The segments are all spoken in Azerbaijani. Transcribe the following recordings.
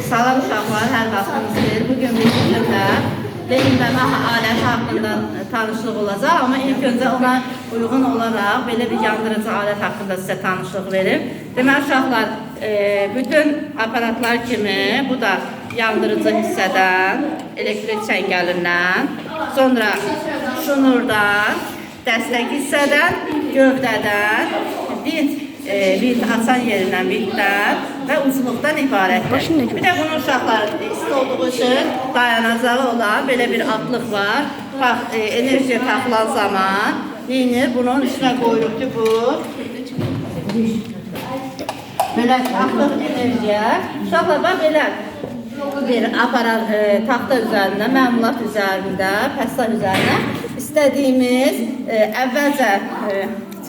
Salam uşaqlar, hər vaxtınız xeyir. Bugün videomuzda verilməmə aləti haqqında tanışlıq olacaq. Amma ilk öncə ona uyğun olaraq belə bir yandırıcı alət haqqında sizə tanışlıq verim. Deməli uşaqlar, bütün aparatlar kimi bu da yandırıcı hissədən, elektrik çəngəlindən, sonra şunurdan, dəstək hissədən, gövdədən, vint açan yerindən vintdən və uzunluqdan ibarətdir. Bir də bunun uşaqlar isti olduğu üçün dayanacağı olan belə bir atlıq var. Enerjiya taxılan zaman neyinir? Bunun üstünə qoyuruq ki, bu belə taxtıq enerjiya. Uşaqlar, bax belə bir aparat taxta üzərində, məmulat üzərində, pəslah üzərində istədiyimiz, əvvəlcə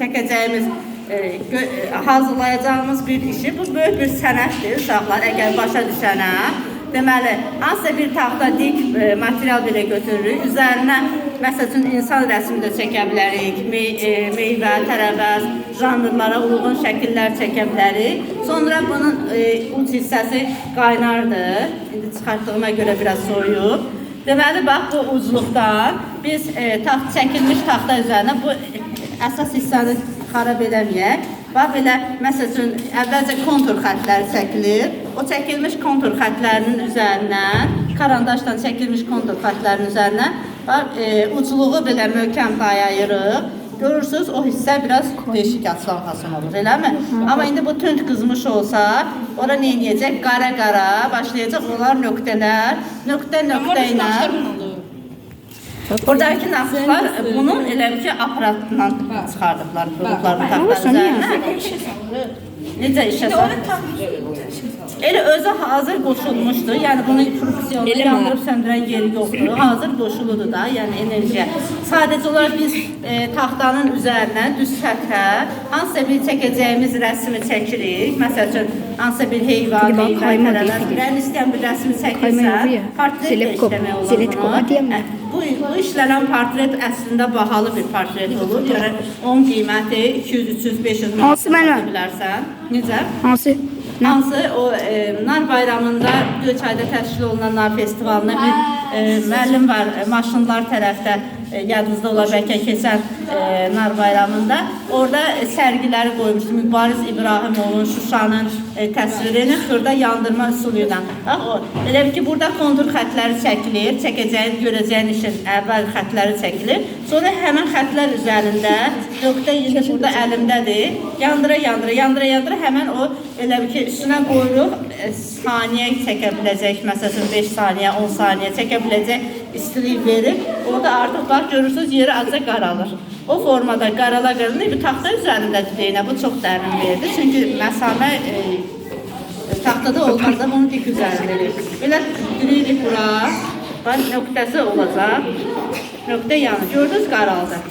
çəkəcəyimiz, hazırlayacağımız bir işi, bu böyük bir sənətdir uşaqlar, əgər başa düşənə. Deməli, hansısa bir taxta dik material belə götürürük, üzərinə məsəl üçün insan rəsmi də çəkə bilərik, meyvə, tərəvəz, janrlara uyğun şəkillər çəkə bilərik. Sonra bunun uc hissəsi qaynardır, indi çıxartdığıma görə biraz soyub. Deməli, bax bu ucluqdan biz çəkilmiş taxta üzərinə bu əsas hissəni xarab edəməyək. Bax belə, məsəl üçün, əvvəlcə kontur xətləri çəkilir. O çəkilmiş kontur xətlərinin üzərindən, karandaşdan çəkilmiş kontur xətlərinin üzərindən ucluğu belə möhkəm dayayırıq. Görürsünüz, o hissə biraz değişik açılan fasın olur, eləmi? Amma indi bu tünd qızmış olsa, ora nə edəcək? Qara-qara başlayacaq, onlar nöqtələr, nöqtə ilə. Buradakı naxışlar bunun elə ki aparatından çıxardıblar, qurublar bu taxta üzərinə. Necə işə salır? Elə özü hazır qoşulmuşdur, yəni bunun funksiyonu yandırıb söndürən yeri yoxdur, hazır qoşuludur da, yəni enerjiyə. Sadəcə olaraq biz taxtanın üzərinə, düz səthə, hansısa bir çəkəcəyimiz rəsmi çəkirik. Məsəl üçün, hansısa bir heyvan, tərəvəz, istəyən bir rəsmi çəkirsən, portret də işləmək olur bunu. Bu işlənən portret əslində bahalı bir portret olur. Yəni, onun qiyməti 200, 300, 500 manat bilərsən. Necə? Hansı? Hansı o nar bayramında Göyçayda təşkil olunan nar festivalına bir müəllim var, maşınlar tərəfdə, yadınızda olar bəlkə keçən nar bayramında. Orada sərgiləri qoymuşdu. Mübariz İbrahimovun, Şuşanın təsvirini xırda yandırma üsulu ilə. Elə ki, burada kontur xətləri çəkilir, çəkəcəyin, görəcəyin işin əvvəl xətləri çəkilir. Sonra həmən xətlər üzərində, nöqtə indi burada əlimdədir, yandıra, həmən o elə ki, üstünə qoyuruq, saniyə çəkə biləcək, məsələn 5 saniyə, 10 saniyə çəkə biləcək istilik verib. Orada artıq bax, görürsünüz, yeri azca qaralır. O formada qarala-qarala bir taxta üzərindədir deyinə, bu çox dərin verdi. Çünki məsafə taxtada olmazsa bunu dik üzərində verir. Belə diririk bura, nöqtəsi olacaq, nöqtə yanı, gördünüz qaraldı.